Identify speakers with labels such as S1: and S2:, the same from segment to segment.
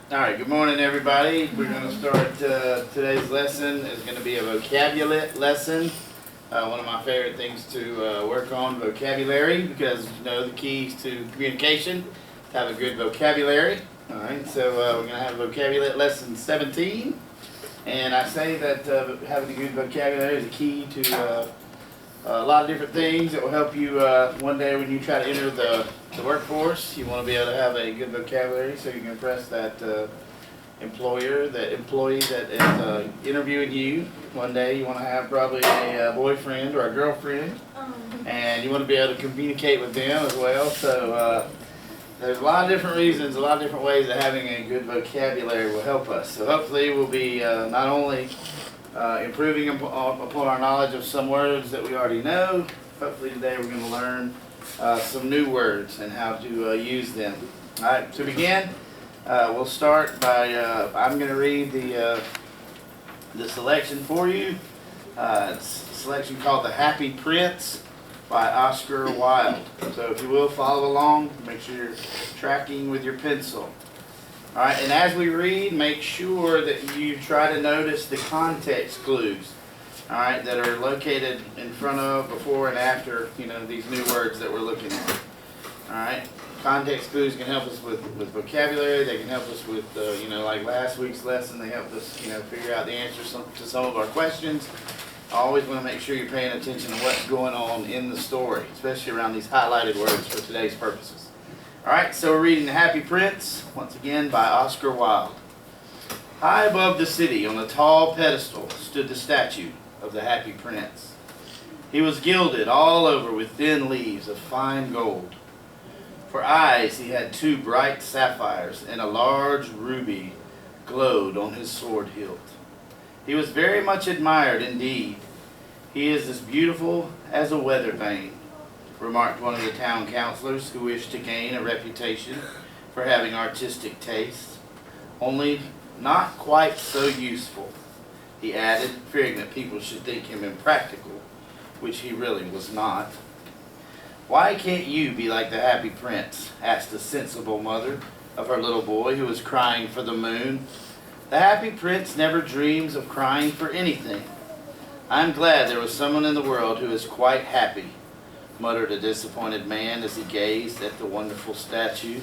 S1: All right, good morning, everybody. We're going to start today's lesson is going to be a vocabulary lesson. One of my favorite things to work on, vocabulary, because you know the keys to communication, to have a good vocabulary. All right, so we're going to have vocabulary lesson 17. And I say that having a good vocabulary is a key to a lot of different things that will help you one day when you try to enter the workforce. You want to be able to have a good vocabulary so you can impress that employer, that employee that is interviewing you. One day you want to have probably a boyfriend or a girlfriend, and you want to be able to communicate with them as well. So there's a lot of different reasons, a lot of different ways that having a good vocabulary will help us. So hopefully we'll be not only improving upon our knowledge of some words that we already know. Hopefully today we're going to learn some new words and how to use them. All right, to begin, we'll start by, I'm going to read the selection for you. It's a selection called The Happy Prince by Oscar Wilde. So if you will, follow along. Make sure you're tracking with your pencil. All right, and as we read, make sure that you try to notice the context clues, all right, that are located in front of, before, and after, you know, these new words that we're looking at. All right, context clues can help us with vocabulary. They can help us with, you know, like last week's lesson, they helped us, you know, figure out the answers to some of our questions. I always want to make sure you're paying attention to what's going on in the story, especially around these highlighted words for today's purposes. All right, so we're reading The Happy Prince, once again by Oscar Wilde. High above the city, on a tall pedestal, stood the statue of the Happy Prince. He was gilded all over with thin leaves of fine gold. For eyes he had two bright sapphires, and a large ruby glowed on his sword hilt. He was very much admired indeed. He is as beautiful as a weather vane, remarked one of the town councilors who wished to gain a reputation for having artistic taste. Only not quite so useful, he added, fearing that people should think him impractical, which he really was not. Why can't you be like the Happy Prince? Asked a sensible mother of her little boy who was crying for the moon. The Happy Prince never dreams of crying for anything. I'm glad there was someone in the world who is quite happy, muttered a disappointed man as he gazed at the wonderful statue.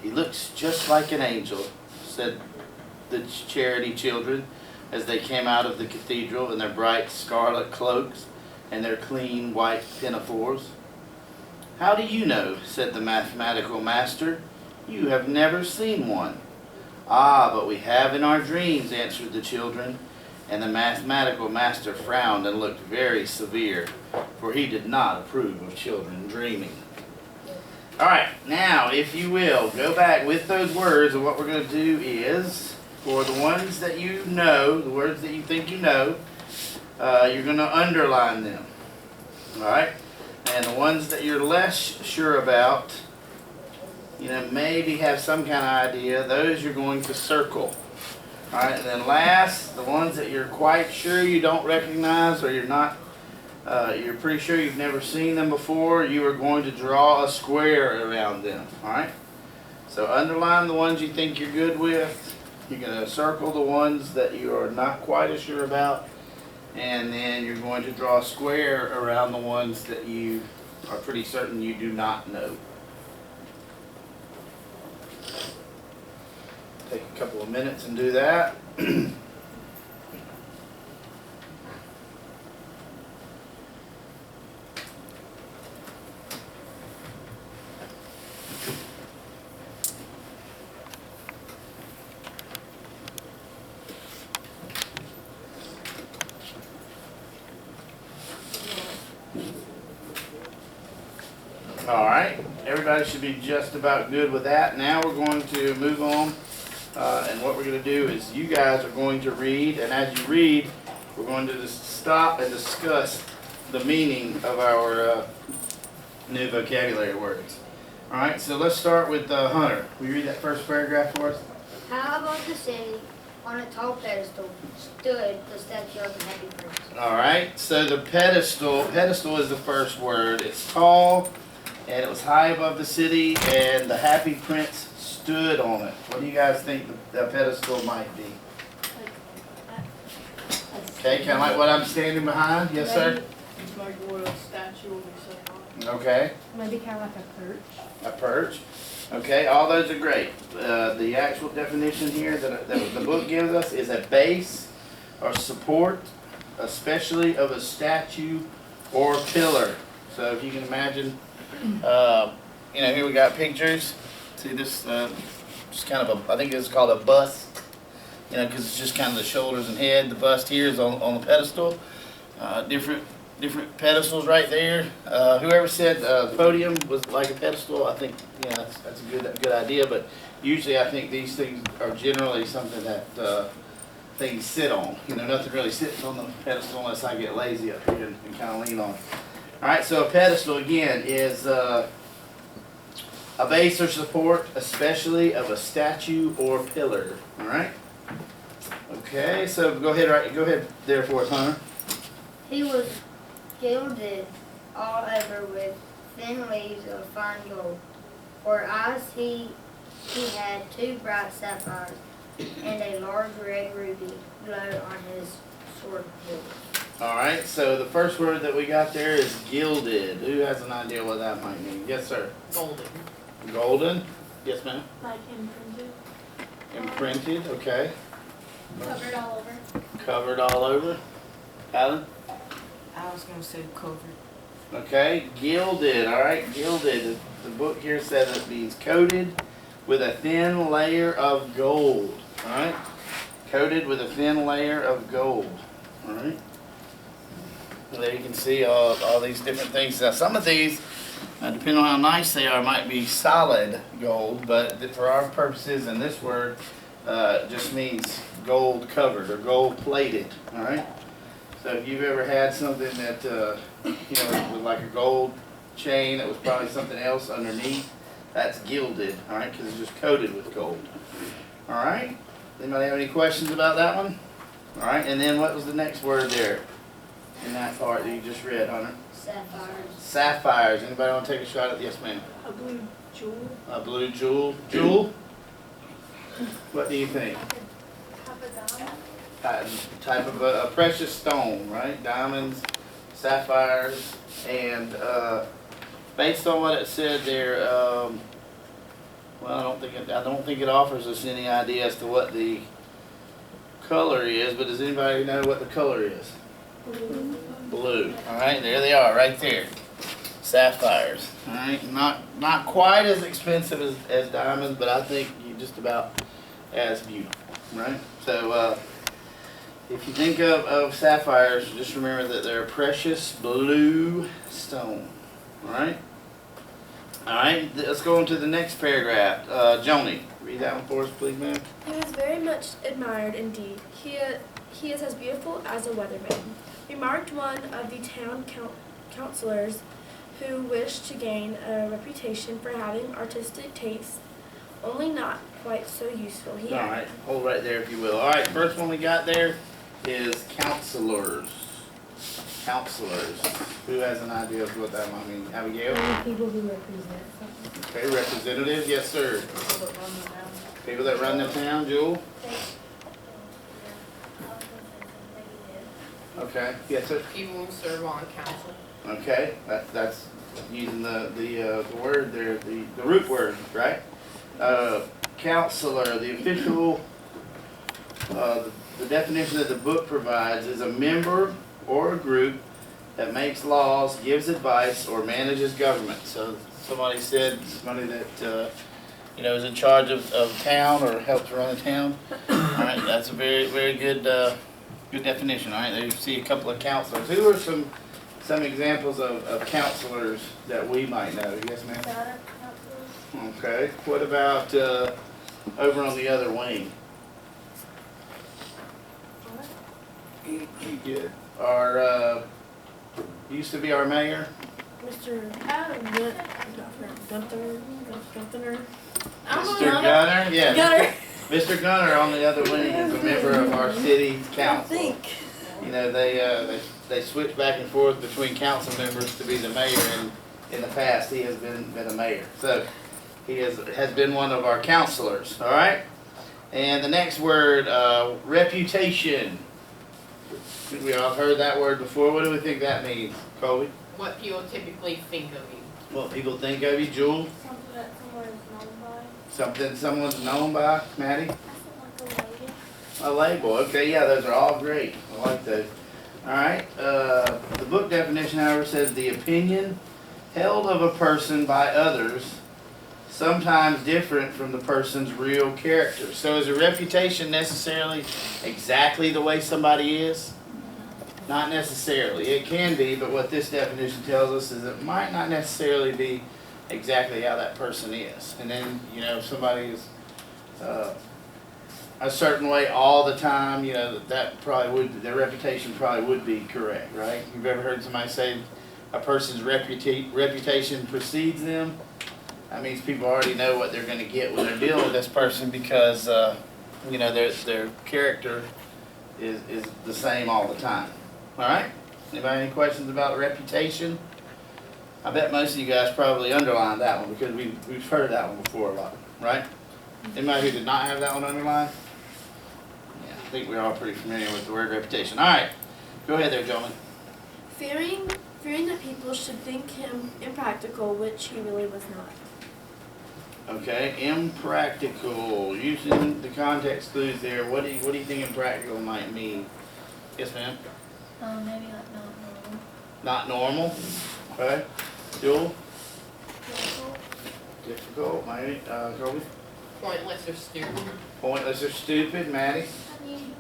S1: He looks just like an angel, said the charity children as they came out of the cathedral in their bright scarlet cloaks and their clean white pinafores. How do you know? Said the mathematical master. You have never seen one. Ah, but we have in our dreams, answered the children, and the mathematical master frowned and looked very severe, for he did not approve of children dreaming. All right, now, if you will, go back with those words, and what we're going to do is, for the ones that you know, the words that you think you know, you're going to underline them. All right? And the ones that you're less sure about, you know, maybe have some kind of idea, those you're going to circle. All right, and then last, the ones that you're quite sure you don't recognize, or you're not, you're pretty sure you've never seen them before, you are going to draw a square around them. All right, so underline the ones you think you're good with. You're going to circle the ones that you are not quite as sure about, and then you're going to draw a square around the ones that you are pretty certain you do not know. Take a couple of minutes and do that. All right, everybody should be just about good with that. Now we're going to move on. And what we're going to do is you guys are going to read, and as you read, we're going to just stop and discuss the meaning of our new vocabulary words. All right, so let's start with Hunter. Will you read that first paragraph for us?
S2: High above the city, on a tall pedestal, stood the statue of the Happy Prince.
S1: All right, so the pedestal is the first word. It's tall, and it was high above the city, and the Happy Prince stood on it. What do you guys think the pedestal might be? Okay, kind of like what I'm standing behind? Yes, sir?
S3: It's like what a statue will be set on.
S1: Okay,
S4: Maybe kind of like a perch.
S1: a perch. Okay, all those are great. The actual definition here that the book gives us is a base or support, especially of a statue or pillar. So if you can imagine, here we got pictures. See this, just kind of I think it's called a bust. Because it's just kind of the shoulders and head. The bust here is on the pedestal. Different pedestals right there. Whoever said the podium was like a pedestal, I think that's a good idea. But usually I think these things are generally something that things sit on. Nothing really sits on the pedestal unless I get lazy up here and kind of lean on it. All right, so a pedestal again is a base or support, especially of a statue or pillar. All right. Okay, so go ahead there for us, Hunter.
S2: He was gilded all over with thin leaves of fine gold. For eyes he had 2 bright sapphires, and a large red ruby glowed on his sword hilt.
S1: All right, so the first word that we got there is gilded. Who has an idea what that might mean? Yes, sir.
S3: Golden.
S1: Golden. Yes, ma'am.
S4: Like imprinted.
S1: Imprinted. Okay.
S4: Covered all over.
S1: Covered all over. Alan.
S3: I was gonna say covered.
S1: Okay, gilded. All right, gilded. The book here says it means coated with a thin layer of gold. All right, coated with a thin layer of gold. All right. There you can see all these different things. Now, some of these, depending on how nice they are, might be solid gold, but for our purposes, and this word just means gold covered or gold plated. All right. So if you've ever had something that was like a gold chain that was probably something else underneath, that's gilded. All right, because it's just coated with gold. All right. Anybody have any questions about that one? All right. And then what was the next word there in that part that you just read, Hunter?
S2: Sapphires.
S1: Sapphires. Anybody want to take a shot at yes, ma'am?
S3: A blue jewel.
S1: A blue jewel. Jewel? What do you think? Type of a precious stone, right? Diamonds, sapphires, and based on what it said there, well, I don't think it offers us any idea as to what the color is. But does anybody know what the color is? Blue. All right, there they are, right there. Sapphires. All right, not quite as expensive as diamonds, but I think just about as beautiful, right? So if you think of sapphires, just remember that they're a precious blue stone. All right. All right. Let's go on to the next paragraph. Joni, read that one for us, please, ma'am.
S5: He was very much admired indeed. He is as beautiful as a weatherman, remarked one of the town councilors who wished to gain a reputation for having artistic taste, only not quite so useful. He
S1: All
S5: added.
S1: right. Hold right there if you will. All right. First one we got there is counselors. Counselors. Who has an idea of what that might mean? Abigail?
S4: People who represent something.
S1: Okay, representatives, yes, sir.
S3: People that run the town.
S1: People that run the town, Jewel? Okay, yes, sir.
S3: People who serve on council.
S1: Okay, that's using the word there, the root word, right? Counselor, the official, the definition that the book provides is a member or a group that makes laws, gives advice, or manages government. So somebody that is in charge of town or helps run a town. All right, that's a very, very good definition. All right, there you see a couple of counselors. Who are some examples of counselors that we might know? Yes, ma'am? Okay. What about over on the other wing? Yeah. Our used to be our mayor.
S5: Mr. Gunther.
S1: Mr. Gunner. Yeah.
S5: Gunner.
S1: Mr. Gunner on the other wing is a member of our city council. They switch back and forth between council members to be the mayor, and in the past he has been a mayor. So He has been one of our counselors, all right? And the next word, reputation. We all heard that word before. What do we think that means, Colby?
S3: What people typically think of you.
S1: What people think of you, Jewel?
S4: Something that someone is known by.
S1: Something someone's known by, Maddie?
S4: I said like a label.
S1: A label. Okay, yeah, those are all great. I like those. All right. The book definition, however, says the opinion held of a person by others, sometimes different from the person's real character. So is a reputation necessarily exactly the way somebody is? Not necessarily. It can be, but what this definition tells us is it might not necessarily be exactly how that person is. And then, you know, if somebody is a certain way all the time, you know, that probably would, their reputation probably would be correct, right? You've ever heard somebody say a person's reputation precedes them? That means people already know what they're gonna get when they're dealing with this person because, you know, their character is the same all the time. All right? Anybody any questions about reputation? I bet most of you guys probably underlined that one because we've heard that one before a lot, right? Anybody who did not have that one underlined? Yeah, I think we're all pretty familiar with the word reputation. All right, go ahead there, gentlemen.
S5: Fearing that people should think him impractical, which he really was not.
S1: Okay, impractical. Using the context clues there, what do you think impractical might mean? Yes, ma'am.
S4: Maybe like not normal.
S1: Not normal. Okay. Jewel.
S4: Difficult.
S1: Difficult. Maybe. Kobe.
S3: Pointless or stupid.
S1: Pointless or stupid. Maddie.
S4: Unusual.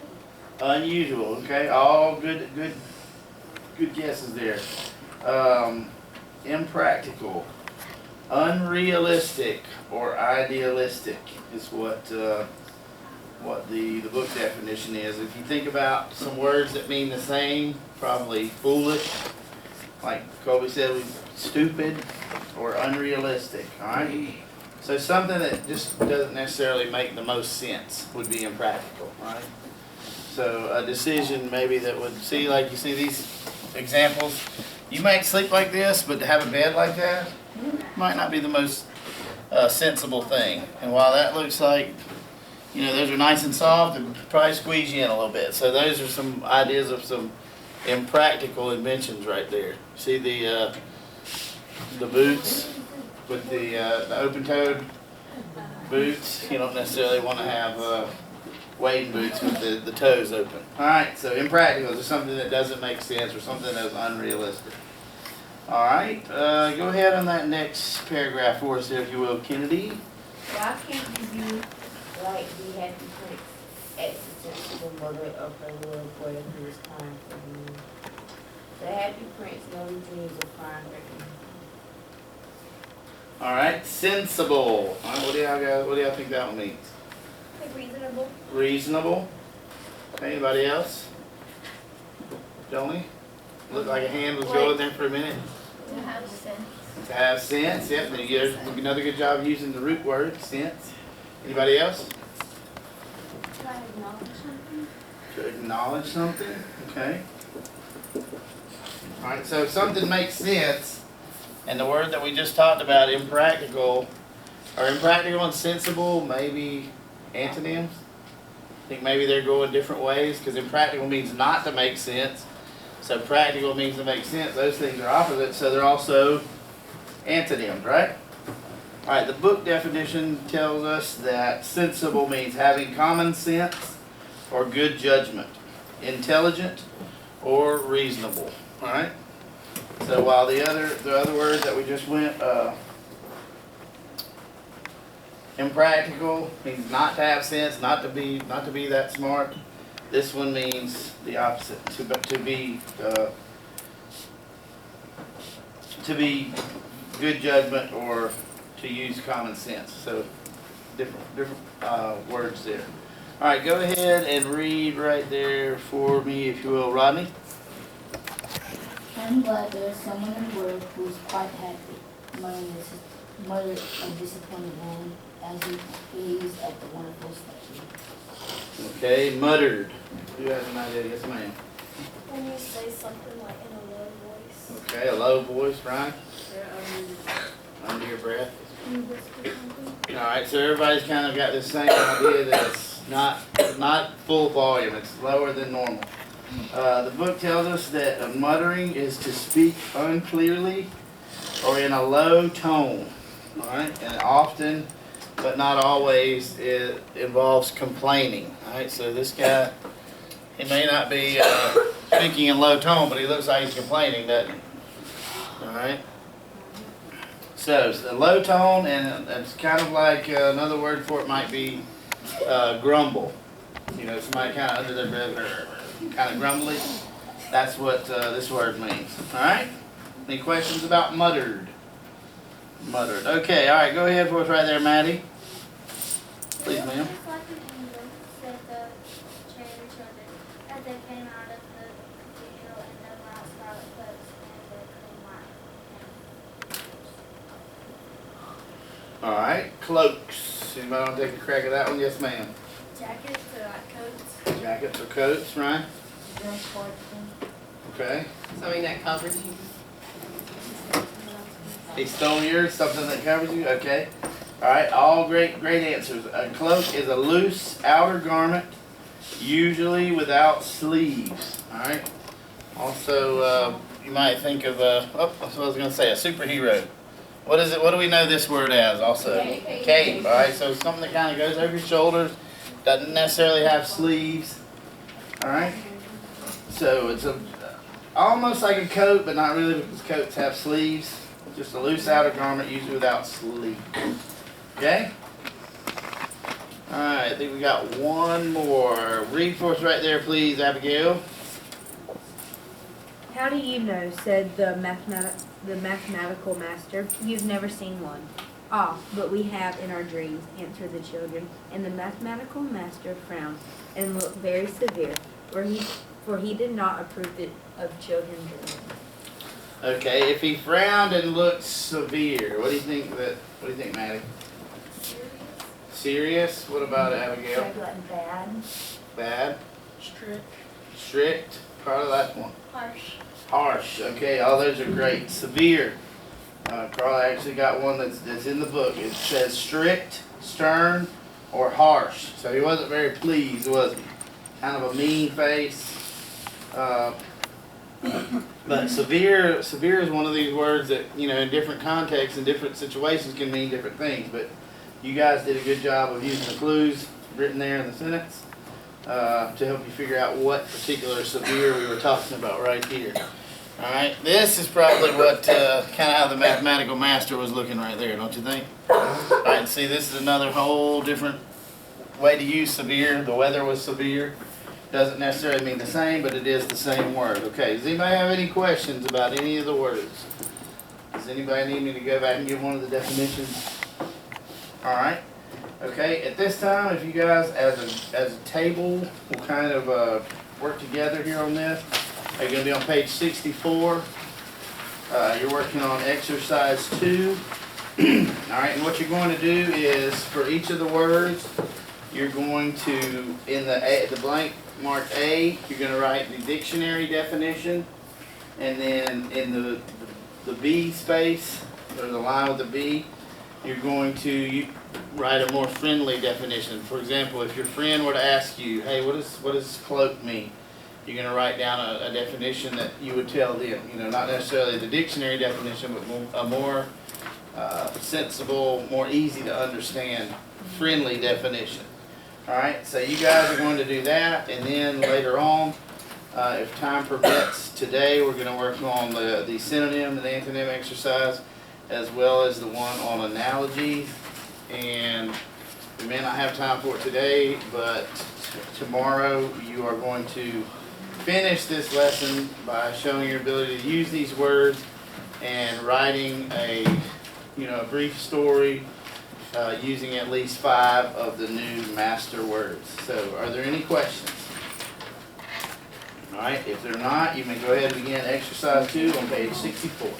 S1: Unusual. Okay. All good guesses there. Impractical. Unrealistic or idealistic is what the book definition is. If you think about some words that mean the same, probably foolish, like Colby said, stupid or unrealistic, all right? So something that just doesn't necessarily make the most sense would be impractical, all right? So a decision maybe that would, see, like you see these examples, you might sleep like this, but to have a bed like that might not be the most sensible thing. And while that looks like, you know, those are nice and soft, and probably squeeze you in a little bit. So those are some ideas of some impractical inventions right there. See the boots with the open-toed boots. You don't necessarily want to have wading boots with the toes open. All right, so impractical is something that doesn't make sense or something that's unrealistic. All right, go ahead on that next paragraph for us, if you will, Kennedy.
S6: Why can't you be like the happy prince, ex sensible mother of her little boy who is kind for him? The happy prince never dreams of flying back.
S1: All right, sensible. All right, what do y'all think that one means?
S4: Like reasonable.
S1: Reasonable. Anybody else? Joni? Looked like a hand was going there for a minute.
S4: To have sense.
S1: To have sense, yep. Then you get another good job of using the root word, sense. Anybody else?
S4: To acknowledge something.
S1: To acknowledge something, okay. All right, so if something makes sense, and the word that we just talked about, impractical, are impractical and sensible maybe antonyms? I think maybe they're going different ways, because impractical means not to make sense. So practical means to make sense. Those things are opposites, so they're also antonyms, right? All right, the book definition tells us that sensible means having common sense or good judgment, intelligent or reasonable, all right? So while the other words that we just went, impractical means not to have sense, not to be that smart. This one means the opposite, to be good judgment or to use common sense. So different words there. All right, go ahead and read right there for me, if you will, Rodney.
S6: I'm glad there's someone in the world who's quite happy, mother of disappointed man, as he gazed at the wonderful statue.
S1: Okay, muttered. Who has an idea? Yes, ma'am.
S5: When you say something like in a low voice.
S1: Okay, a low voice, Ryan. Under your breath.
S4: Can you whisper something?
S1: Alright, so everybody's kind of got this same idea that it's not full volume, it's lower than normal. The book tells us that muttering is to speak unclearly or in a low tone. Alright, and often, but not always, it involves complaining. Alright, so this guy, he may not be speaking in low tone, but he looks like he's complaining, doesn't he? Alright. So, it's a low tone, and it's kind of like another word for it might be grumble. You know, somebody kind of under their breath, kind of grumbly. That's what this word means. Alright? Any questions about muttered? Muttered. Okay, alright, go ahead for us right there, Maddie. Please, ma'am.
S4: Just like an angel said the chamber children as they came out of the cathedral in their white scarlet cloaks and their clean white hands.
S1: Alright, cloaks. Anybody want to take a crack at that one? Yes, ma'am.
S5: Jackets or like coats.
S1: Jackets or coats, right? Okay.
S3: Something that covers you.
S1: He stole yours, something that covers you? Okay. Alright, all great answers. A cloak is a loose outer garment, usually without sleeves. Alright. Also, you might think of, that's what I was going to say, a superhero. What is it? What do we know this word as also? Cape. Alright, so something that kind of goes over your shoulders, doesn't necessarily have sleeves. Alright. So it's almost like a coat, but not really because coats have sleeves. Just a loose outer garment, usually without sleeves. Okay? Alright, I think we got one more. Read for us right there, please, Abigail.
S7: How do you know, said the mathematical master, you've never seen one. Ah, but we have in our dreams, answered the children. And the mathematical master frowned and looked very severe, for he did not approve of children dreaming.
S1: Okay, if he frowned and looked severe, what do you think, Maddie? Serious? What about it, Abigail?
S4: Like bad.
S1: Bad?
S5: Strict.
S1: Strict? Carla, that's one.
S4: Harsh.
S1: Harsh. Okay, all those are great. Severe. Carla actually got one that's in the book. It says strict, stern, or harsh. So he wasn't very pleased, was he? Kind of a mean face. But severe is one of these words that, you know, in different contexts and different situations can mean different things. But you guys did a good job of using the clues written there in the sentence to help you figure out what particular severe we were talking about right here. Alright, this is probably what, kind of how the mathematical master was looking right there, don't you think? Alright, see, this is another whole different way to use severe. The weather was severe. Doesn't necessarily mean the same, but it is the same word. Okay, does anybody have any questions about any of the words? Does anybody need me to go back and give one of the definitions? Alright. Okay, at this time, if you guys, as a table, will kind of work together here on this. You're going to be on page 64. You're working on exercise 2. Alright, and what you're going to do is, for each of the words, you're going to, in the blank marked A, you're going to write the dictionary definition. And then in the B space, or the line with the B, you're going to write a more friendly definition. For example, if your friend were to ask you, hey, what does cloak mean? You're going to write down a definition that you would tell them. You know, not necessarily the dictionary definition, but a more sensible, more easy to understand, friendly definition. Alright, so you guys are going to do that, and then later on, if time permits, today we're going to work on the synonym and antonym exercise, as well as the one on analogies. And we may not have time for it today, but tomorrow you are going to finish this lesson by showing your ability to use these words and writing a brief story using at least 5 of the new master words. So, are there any questions? All right, if they're not, you may go ahead and begin exercise 2 on page 64.